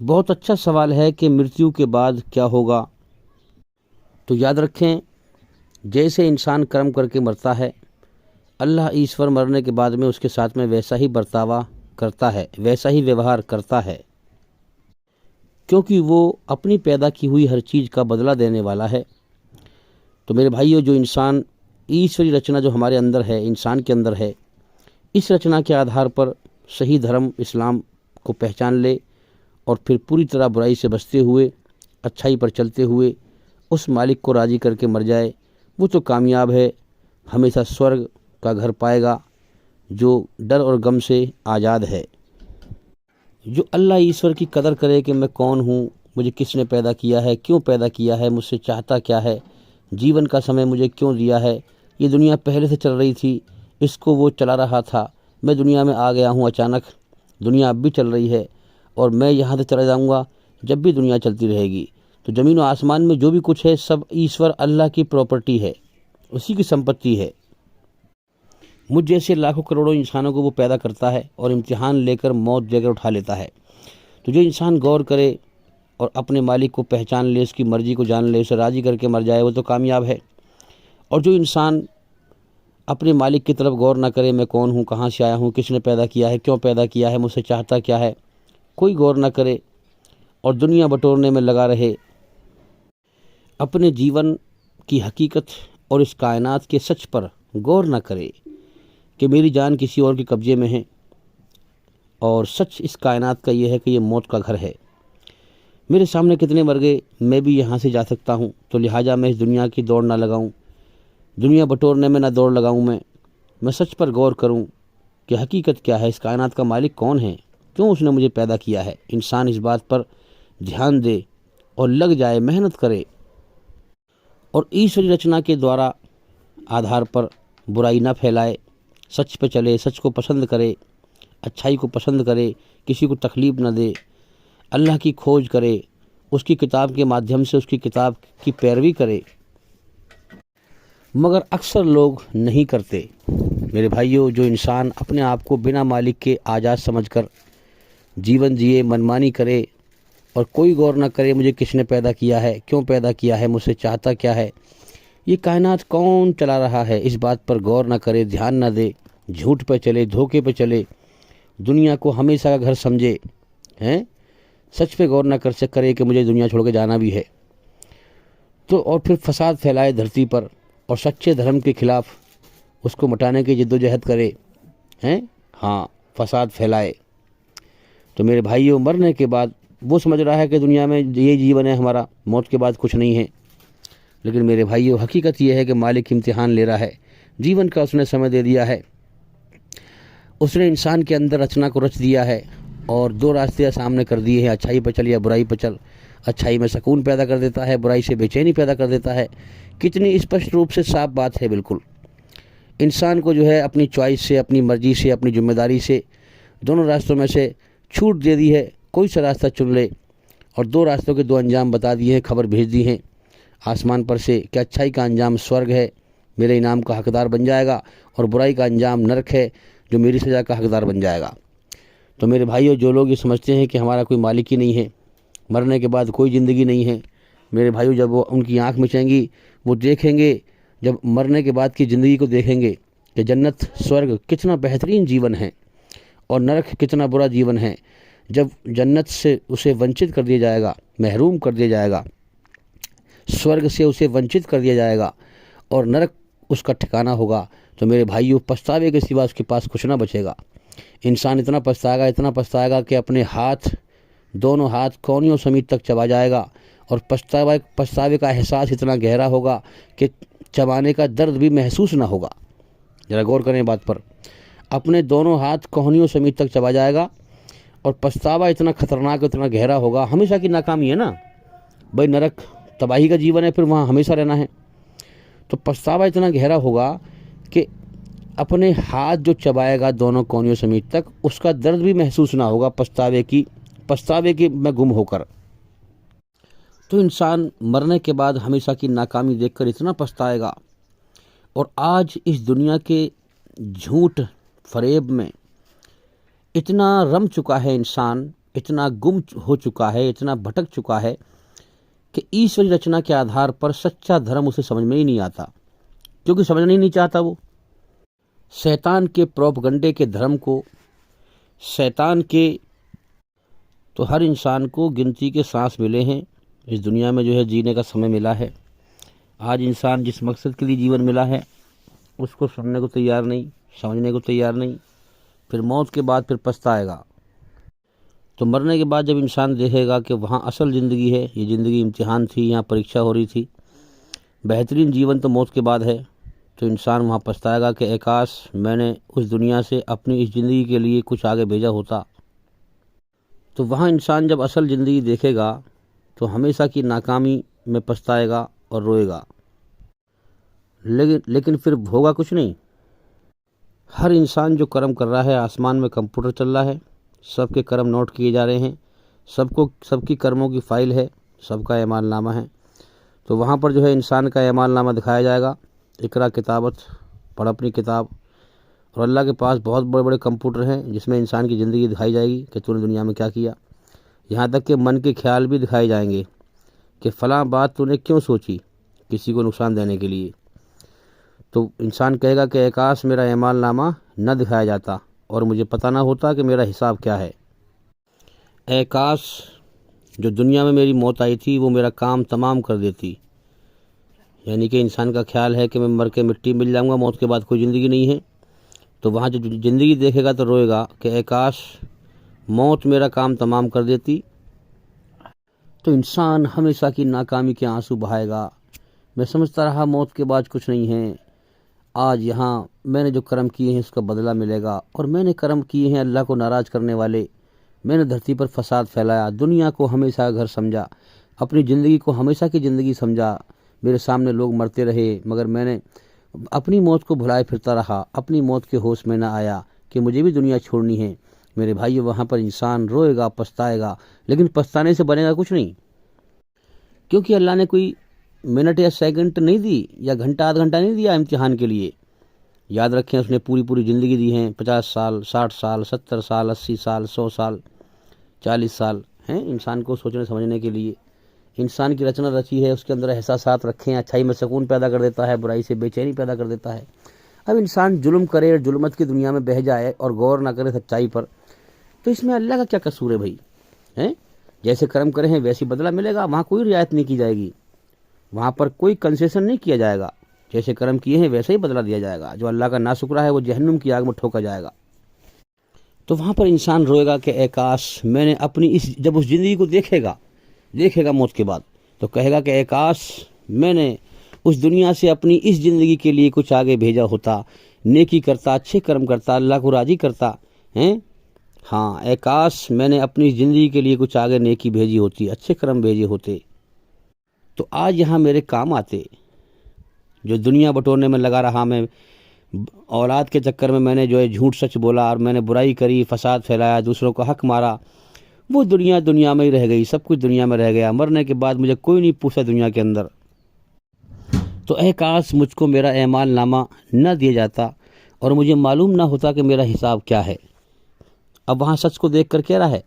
बहुत अच्छा सवाल है कि मृत्यु के बाद क्या होगा। तो याद रखें, जैसे इंसान कर्म करके मरता है, अल्लाह ईश्वर मरने के बाद में उसके साथ में वैसा ही बर्तावा करता है, वैसा ही व्यवहार करता है, क्योंकि वो अपनी पैदा की हुई हर चीज़ का बदला देने वाला है। तो मेरे भाइयों, जो इंसान ईश्वरी रचना जो हमारे अंदर है, इंसान के अंदर है, इस रचना के आधार पर सही धर्म इस्लाम को पहचान ले और फिर पूरी तरह बुराई से बचते हुए, अच्छाई पर चलते हुए उस मालिक को राज़ी करके मर जाए, वो तो कामयाब है, हमेशा स्वर्ग का घर पाएगा, जो डर और गम से आज़ाद है। जो अल्लाह ईश्वर की कदर करे कि मैं कौन हूँ, मुझे किसने पैदा किया है, क्यों पैदा किया है, मुझसे चाहता क्या है, जीवन का समय मुझे क्यों दिया है, ये दुनिया पहले से चल रही थी, इसको वो चला रहा था, मैं दुनिया में आ गया हूँ अचानक, दुनिया अब भी चल रही है और मैं यहाँ से चला जाऊँगा जब भी दुनिया चलती रहेगी। तो ज़मीन और आसमान में जो भी कुछ है सब ईश्वर अल्लाह की प्रॉपर्टी है, उसी की संपत्ति है। मुझ जैसे लाखों करोड़ों इंसानों को वो पैदा करता है और इम्तिहान लेकर मौत देकर उठा लेता है। तो जो इंसान गौर करे और अपने मालिक को पहचान ले, उसकी मर्ज़ी को जान ले, उसे राज़ी करके मर जाए, वो तो कामयाब है। और जो इंसान अपने मालिक की तरफ गौर ना करे, मैं कौन हूँ, कहाँ से आया हूँ, किसने पैदा किया है, क्यों पैदा किया है, मुझसे चाहता क्या है, कोई गौर ना करे और दुनिया बटोरने में लगा रहे, अपने जीवन की हकीकत और इस कायनात के सच पर गौर ना करे कि मेरी जान किसी और के कब्ज़े में है और सच इस कायनात का ये है कि ये मौत का घर है। मेरे सामने कितने मर गए, मैं भी यहाँ से जा सकता हूँ, तो लिहाजा मैं इस दुनिया की दौड़ ना लगाऊँ, दुनिया बटोरने में ना दौड़ लगाऊँ। मैं सच पर गौर करूँ कि हकीकत क्या है, इस कायनात का मालिक कौन है, क्यों उसने मुझे पैदा किया है। इंसान इस बात पर ध्यान दे और लग जाए, मेहनत करे और ईश्वरी रचना के द्वारा आधार पर बुराई ना फैलाए, सच पे चले, सच को पसंद करे, अच्छाई को पसंद करे, किसी को तकलीफ़ न दे, अल्लाह की खोज करे, उसकी किताब के माध्यम से उसकी किताब की पैरवी करे। मगर अक्सर लोग नहीं करते। मेरे भाइयों, जो इंसान अपने आप को बिना मालिक के आज़ाद समझकर जीवन जिए, मनमानी करे और कोई गौर न करे मुझे किसने पैदा किया है, क्यों पैदा किया है, मुझसे चाहता क्या है, ये कायनात कौन चला रहा है, इस बात पर गौर न करे, ध्यान न दे, झूठ पे चले, धोखे पे चले, दुनिया को हमेशा का घर समझे, हैं, सच पे गौर न कर से करे कि मुझे दुनिया छोड़ के जाना भी है, तो और फिर फसाद फैलाए धरती पर और सच्चे धर्म के खिलाफ उसको मिटाने की जिद्दोजहद करे, हैं, हाँ, फसाद फैलाए। तो मेरे भाइयों, मरने के बाद वो समझ रहा है कि दुनिया में ये जीवन है हमारा, मौत के बाद कुछ नहीं है। लेकिन मेरे भाइयों, हकीकत ये है कि मालिक इम्तिहान ले रहा है, जीवन का उसने समय दे दिया है, उसने इंसान के अंदर रचना को रच दिया है और दो रास्ते सामने कर दिए हैं, अच्छाई पर चल या बुराई पर चल। अच्छाई में सुकून पैदा कर देता है, बुराई से बेचैनी पैदा कर देता है। कितनी स्पष्ट रूप से साफ बात है। बिल्कुल इंसान को जो है अपनी चॉइस से, अपनी मर्जी से, अपनी जिम्मेदारी से दोनों रास्तों में से छूट दे दी है, कोई सा रास्ता चुन ले। और दो रास्तों के दो अंजाम बता दिए हैं, खबर भेज दी हैं आसमान पर से कि अच्छाई का अंजाम स्वर्ग है, मेरे इनाम का हकदार बन जाएगा, और बुराई का अंजाम नरक है, जो मेरी सज़ा का हकदार बन जाएगा। तो मेरे भाइयों, जो लोग ये समझते हैं कि हमारा कोई मालिक ही नहीं है, मरने के बाद कोई ज़िंदगी नहीं है, मेरे भाइयों, जब वो उनकी आँख मिचेंगी, वो देखेंगे, जब मरने के बाद की ज़िंदगी को देखेंगे कि जन्नत स्वर्ग कितना बेहतरीन जीवन है और नरक कितना बुरा जीवन है। जब जन्नत से उसे वंचित कर दिया जाएगा, महरूम कर दिया जाएगा, स्वर्ग से उसे वंचित कर दिया जाएगा और नरक उसका ठिकाना होगा, तो मेरे भाइयों, पछतावे के सिवा उसके पास कुछ ना बचेगा। इंसान इतना पछताएगा, इतना पछताएगा कि अपने हाथ, दोनों हाथ कोहनियों समीत तक चबा जाएगा और पछतावे का एहसास इतना गहरा होगा कि चबाने का दर्द भी महसूस ना होगा। ज़रा गौर करें बात पर, अपने दोनों हाथ कोहनियों समीत तक चबा जाएगा और पछतावा इतना खतरनाक, इतना गहरा होगा। हमेशा की नाकामी है ना भाई, नरक तबाही का जीवन है, फिर वहाँ हमेशा रहना है। तो पछतावा इतना गहरा होगा कि अपने हाथ जो चबाएगा दोनों कोहनियों समीत तक, उसका दर्द भी महसूस ना होगा पछतावे की में गुम होकर। तो इंसान मरने के बाद हमेशा की नाकामी देखकर इतना पछताएगा। और आज इस दुनिया के झूठ फरेब में इतना रम चुका है इंसान इतना गुम हो चुका है, इतना भटक चुका है कि ईश्वरी रचना के आधार पर सच्चा धर्म उसे समझ में ही नहीं आता, क्योंकि समझना ही नहीं चाहता वो। शैतान के प्रोपगंडे के धर्म को, शैतान के, तो हर इंसान को गिनती के सांस मिले हैं इस दुनिया में, जो है जीने का समय मिला है। आज इंसान जिस मकसद के लिए जीवन मिला है उसको सुनने को तैयार नहीं, समझने को तैयार नहीं। फिर मौत के बाद फिर पछताएगा। तो मरने के बाद जब इंसान देखेगा कि वहाँ असल ज़िंदगी है, ये ज़िंदगी इम्तिहान थी, यहाँ परीक्षा हो रही थी, बेहतरीन जीवन तो मौत के बाद है, तो इंसान वहाँ पछताएगा कि एकाश मैंने उस दुनिया से अपनी इस ज़िंदगी के लिए कुछ आगे भेजा होता। तो वहाँ इंसान जब असल ज़िंदगी देखेगा तो हमेशा की नाकामी में पछताएगा और रोएगा, लेकिन फिर होगा कुछ नहीं। हर इंसान जो कर्म कर रहा है, आसमान में कंप्यूटर चल रहा है, सबके कर्म नोट किए जा रहे हैं, सबकी कर्मों की फ़ाइल है, सबका एमालनामा है। तो वहाँ पर जो है इंसान का एमालनामा दिखाया जाएगा, इकरा किताबत, पढ़ अपनी किताब। और अल्लाह के पास बहुत बड़े बड़े कंप्यूटर हैं जिसमें इंसान की ज़िंदगी दिखाई जाएगी कि तूने दुनिया में क्या किया। यहाँ तक कि मन के ख्याल भी दिखाए जाएंगे कि फ़लाँ बात तूने क्यों सोची किसी को नुकसान देने के लिए। तो इंसान कहेगा कि एकाश मेरा एमालनामा न दिखाया जाता और मुझे पता ना होता कि मेरा हिसाब क्या है। एकाश जो दुनिया में मेरी मौत आई थी वो मेरा काम तमाम कर देती। यानी कि इंसान का ख्याल है कि मैं मर के मिट्टी मिल जाऊंगा, मौत के बाद कोई ज़िंदगी नहीं है। तो वहाँ जो ज़िंदगी देखेगा तो रोएगा कि एकाश मौत मेरा काम तमाम कर देती। तो इंसान हमेशा की नाकामी के आंसू बहाएगा। मैं समझता रहा मौत के बाद कुछ नहीं है, आज यहाँ मैंने जो कर्म किए हैं उसका बदला मिलेगा। और मैंने कर्म किए हैं अल्लाह को नाराज़ करने वाले। मैंने धरती पर फसाद फैलाया, दुनिया को हमेशा घर समझा, अपनी ज़िंदगी को हमेशा की ज़िंदगी समझा। मेरे सामने लोग मरते रहे मगर मैंने अपनी मौत को भुलाए फिरता रहा, अपनी मौत के होश में न आया कि मुझे भी दुनिया छोड़नी है। मेरे भाई वहाँ पर इंसान रोएगा, पछताएगा, लेकिन पछताने से बनेगा कुछ नहीं, क्योंकि अल्लाह ने कोई मिनट या सेकंड नहीं दी या घंटा आध घंटा नहीं दिया इम्तिहान के लिए। याद रखें उसने पूरी ज़िंदगी दी है, 50 साल, 60 साल, 70 साल, 80 साल, 100 साल, 40 साल हैं इंसान को सोचने समझने के लिए। इंसान की रचना रची है, उसके अंदर एहसासात रखे हैं, अच्छाई में सुकून पैदा कर देता है, बुराई से बेचैनी पैदा कर देता है। अब इंसान जुल्म करे और जुल्मत की दुनिया में बह जाए और गौर ना करे सच्चाई पर, तो इसमें अल्लाह का क्या कसूर है भाई? हैं जैसे कर्म करे हैं वैसी बदला मिलेगा, वहाँ कोई रियायत नहीं की जाएगी, वहाँ पर कोई कंसेशन नहीं किया जाएगा। जैसे कर्म किए हैं वैसे ही बदला दिया जाएगा। जो अल्लाह का नाशुक्रा है वो जहन्नुम की आग में ठोका जाएगा। तो वहाँ पर इंसान रोएगा कि ए काश मैंने अपनी इस, जब उस ज़िंदगी को देखेगा मौत के बाद, तो कहेगा कि ए काश मैंने उस दुनिया से अपनी इस ज़िंदगी के लिए कुछ आगे भेजा होता, नेकी करता, अच्छे कर्म करता, अल्लाह को राज़ी करता हैं। हाँ, ए काश मैंने अपनी ज़िंदगी के लिए कुछ आगे नेकी भेजी होती, अच्छे कर्म भेजे होते, तो आज यहाँ मेरे काम आते। जो दुनिया बटोरने में लगा रहा मैं, औलाद के चक्कर में मैंने जो है झूठ सच बोला और मैंने बुराई करी, फसाद फैलाया, दूसरों का हक मारा, वो दुनिया में ही रह गई, सब कुछ दुनिया में रह गया। मरने के बाद मुझे कोई नहीं पूछा दुनिया के अंदर। तो ए काश मुझको मेरा एमालनामा न दिया जाता और मुझे मालूम ना होता कि मेरा हिसाब क्या है। अब वहाँ सच को देख कर कह रहा है,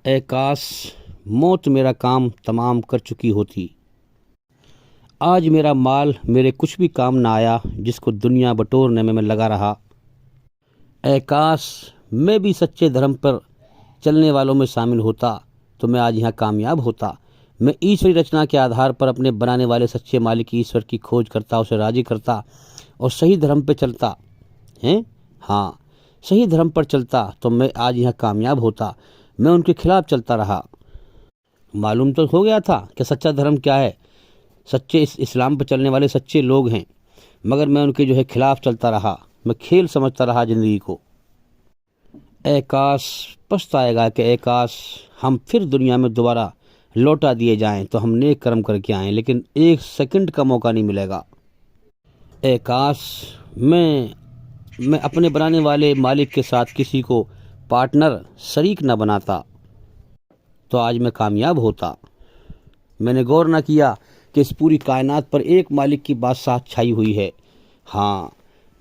ए काश मौत मेरा काम तमाम कर चुकी होती, आज मेरा माल मेरे कुछ भी काम ना आया जिसको दुनिया बटोरने में मैं लगा रहा। ए काश मैं भी सच्चे धर्म पर चलने वालों में शामिल होता तो मैं आज यहाँ कामयाब होता। मैं ईश्वरी रचना के आधार पर अपने बनाने वाले सच्चे मालिक ईश्वर की खोज करता, उसे राज़ी करता और सही धर्म पर चलता हैं। हाँ, सही धर्म पर चलता तो मैं आज यहाँ कामयाब होता। मैं उनके खिलाफ चलता रहा। मालूम तो हो गया था कि सच्चा धर्म क्या है, सच्चे इस्लाम पर चलने वाले सच्चे लोग हैं, मगर मैं उनके जो है खिलाफ चलता रहा। मैं खेल समझता रहा ज़िंदगी को। ए काश पछताएगा कि ए काश हम फिर दुनिया में दोबारा लौटा दिए जाएं तो हम नेक कर्म करके आएँ, लेकिन एक सेकंड का मौका नहीं मिलेगा। ए काश मैं अपने बनाने वाले मालिक के साथ किसी को पार्टनर, शरीक न बनाता तो आज मैं कामयाब होता। मैंने गौर ना किया कि इस पूरी कायनात पर एक मालिक की बात साथ छाई हुई है। हाँ,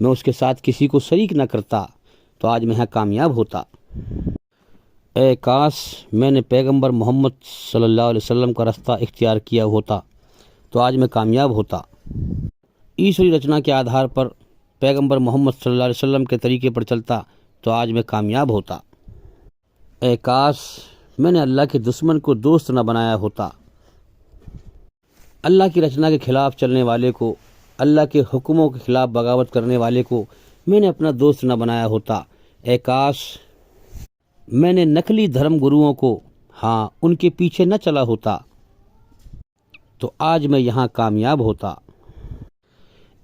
मैं उसके साथ किसी को शरीक न करता तो आज मैं यहाँ कामयाब होता। ए काश मैंने पैगंबर मोहम्मद सल्लल्लाहु अलैहि वसल्लम का रास्ता इख्तियार किया होता तो आज मैं कामयाब होता। ईश्वरी रचना के आधार पर पैगंबर मोहम्मद सल्लल्लाहु अलैहि वसल्लम के तरीके पर चलता तो आज मैं कामयाब होता। ए काश मैंने अल्लाह के दुश्मन को दोस्त न बनाया होता। अल्लाह की रचना के खिलाफ चलने वाले को, अल्लाह के हुक्मों के खिलाफ बगावत करने वाले को मैंने अपना दोस्त न बनाया होता। ए काश मैंने नकली धर्म गुरुओं को, हाँ, उनके पीछे न चला होता तो आज मैं यहाँ कामयाब होता।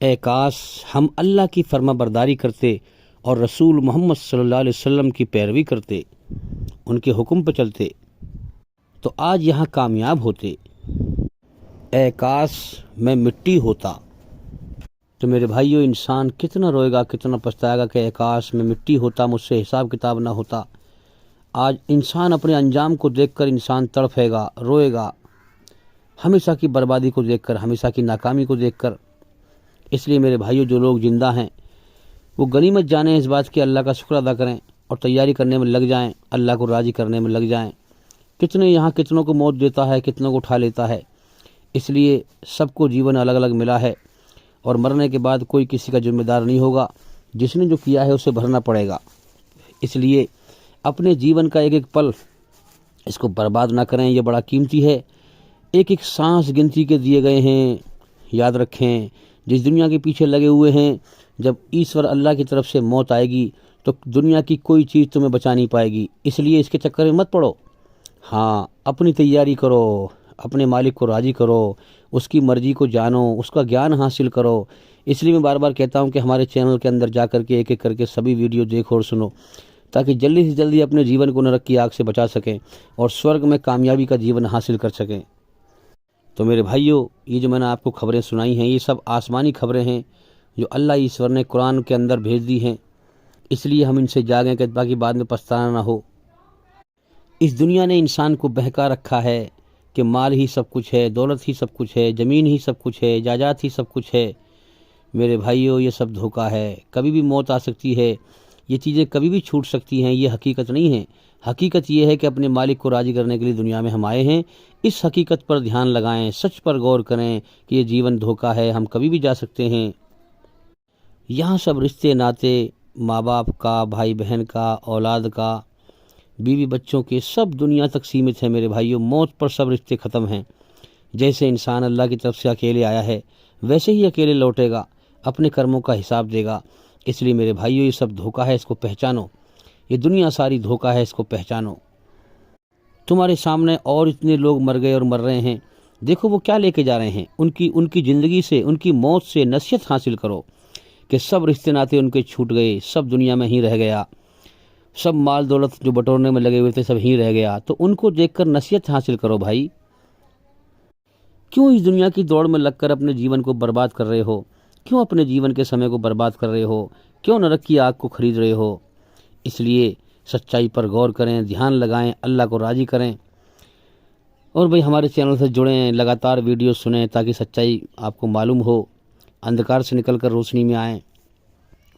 ए काश हम अल्लाह की फर्माबरदारी करते और रसूल मोहम्मद सल्लल्लाहु अलैहि वसल्लम की पैरवी करते, उनके हुक्म पर चलते तो आज यहाँ कामयाब होते। ए काश मैं मिट्टी होता। तो मेरे भाइयों, इंसान कितना रोएगा, कितना पछताएगा कि ए काश मैं मिट्टी होता, मुझसे हिसाब किताब ना होता। आज इंसान अपने अंजाम को देखकर इंसान तड़फेगा, रोएगा, हमेशा की बर्बादी को देखकर, हमेशा की नाकामी को देखकर। इसलिए मेरे भाइयों, जो लोग जिंदा हैं वो गनीमत जाने इस बात की, अल्लाह का शुक्र अदा करें और तैयारी करने में लग जाएं, अल्लाह को राज़ी करने में लग जाएं। कितने यहाँ कितनों को मौत देता है, कितनों को उठा लेता है। इसलिए सबको जीवन अलग अलग मिला है और मरने के बाद कोई किसी का जिम्मेदार नहीं होगा। जिसने जो किया है उसे भरना पड़ेगा। इसलिए अपने जीवन का एक एक पल इसको बर्बाद ना करें, ये बड़ा कीमती है। एक एक सांस गिनती के दिए गए हैं। याद रखें, जिस दुनिया के पीछे लगे हुए हैं, जब ईश्वर अल्लाह की तरफ से मौत आएगी तो दुनिया की कोई चीज़ तुम्हें बचा नहीं पाएगी। इसलिए इसके चक्कर में मत पड़ो। हाँ, अपनी तैयारी करो, अपने मालिक को राज़ी करो, उसकी मर्ज़ी को जानो, उसका ज्ञान हासिल करो। इसलिए मैं बार बार कहता हूँ कि हमारे चैनल के अंदर जा करके एक एक करके सभी वीडियो देखो और सुनो, ताकि जल्दी से जल्दी अपने जीवन को नरक की आग से बचा सकें और स्वर्ग में कामयाबी का जीवन हासिल कर सकें। तो मेरे भाइयों, ये जो मैंने आपको खबरें सुनाई हैं, ये सब आसमानी खबरें हैं जो अल्लाह ईश्वर ने कुरान के अंदर भेज दी हैं। इसलिए हम इनसे जागें कि ताकि बाद में पछताना ना हो। इस दुनिया ने इंसान को बहका रखा है कि माल ही सब कुछ है, दौलत ही सब कुछ है, ज़मीन ही सब कुछ है, जायदाद ही सब कुछ है। मेरे भाइयों, ये सब धोखा है। कभी भी मौत आ सकती है, ये चीज़ें कभी भी छूट सकती हैं, ये हकीकत नहीं है। हकीकत ये है कि अपने मालिक को राज़ी करने के लिए दुनिया में हम आए हैं। इस हकीकत पर ध्यान लगाएं, सच पर गौर करें कि ये जीवन धोखा है, हम कभी भी जा सकते हैं। यहाँ सब रिश्ते नाते, माँ बाप का, भाई बहन का, औलाद का, बीवी बच्चों के, सब दुनिया तक सीमित है। मेरे भाइयों, मौत पर सब रिश्ते ख़त्म हैं। जैसे इंसान अल्लाह की तरफ से अकेले आया है, वैसे ही अकेले लौटेगा, अपने कर्मों का हिसाब देगा। इसलिए मेरे भाइयों, ये सब धोखा है, इसको पहचानो। ये दुनिया सारी धोखा है, इसको पहचानो। तुम्हारे सामने और इतने लोग मर गए और मर रहे हैं, देखो वो क्या लेके जा रहे हैं। उनकी ज़िंदगी से, उनकी मौत से नसीहत हासिल करो कि सब रिश्ते नाते उनके छूट गए, सब दुनिया में ही रह गया, सब माल दौलत जो बटोरने में लगे हुए थे सब ही रह गया। तो उनको देखकर नसीहत हासिल करो। भाई, क्यों इस दुनिया की दौड़ में लगकर अपने जीवन को बर्बाद कर रहे हो? क्यों अपने जीवन के समय को बर्बाद कर रहे हो? क्यों नरक की आग को खरीद रहे हो? इसलिए सच्चाई पर गौर करें, ध्यान लगाएं, अल्लाह को राज़ी करें। और भाई, हमारे चैनल से जुड़ें, लगातार वीडियो सुनें ताकि सच्चाई आपको मालूम हो, अंधकार से निकलकर रोशनी में आएँ।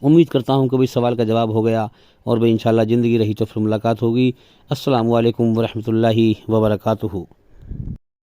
उम्मीद करता हूँ कि भाई सवाल का जवाब हो गया और भाई इंशाल्लाह ज़िंदगी रही तो फिर मुलाकात होगी। अस्सलामु अलैकुम वरहमतुल्लाहि वबरकातुहू।